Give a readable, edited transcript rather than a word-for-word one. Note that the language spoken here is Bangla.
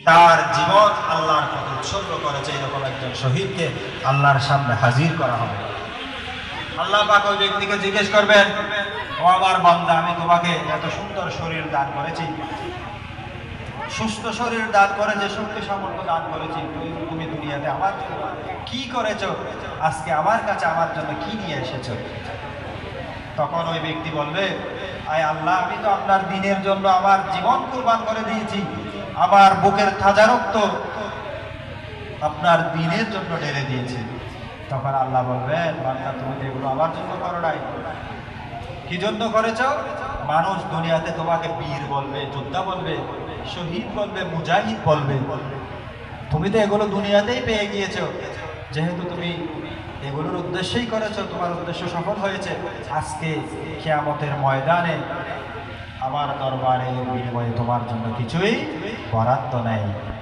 তার জীবন আল্লাহর পথে উৎসর্গ করেছে, এরকম একজন শহীদকে আল্লাহর সামনে হাজির করা হবে। আল্লাহ পাক ওই ব্যক্তিকে জিজ্ঞেস করবেন, ও আমার বান্দা, আমি তোমাকে এত সুন্দর শরীর দান করেছি, সুস্থ শরীর দান করে, যে শক্তি সামর্থ্য দান করেছি, তুমি দুনিয়াতে আমার জন্য কি করেছো? আজকে আমার কাছে আমার জন্য কি নিয়ে এসেছো? তখন ওই ব্যক্তি বলবে, আয় আল্লাহ, আমি তো আপনার দ্বীনের জন্য আমার জীবন কুরবান করে দিয়েছি, আমার বুকের তাজা রক্ত আপনার দ্বীনের জন্য ঢেলে দিয়েছি। তখন আল্লাহ বলবেন, বান্দা, তুমি তো এগুলো আমার জন্য করো নাই, কি জন্য করেছো? মানুষ দুনিয়াতে তোমাকে বীর বলবে, যোদ্ধা বলবে, শহীদ বলবে, মুজাহিদ বলবে, তুমি তো এগুলো দুনিয়াতেই পেয়ে গিয়েছো। যেহেতু তুমি এগুলোর উদ্দেশ্যেই করেছো, তোমার উদ্দেশ্য সফল হয়েছে, আজকে কিয়ামতের ময়দানে আমার দরবারে বিনিময়ে তোমার জন্য কিছুই বরাদ্দ নেই।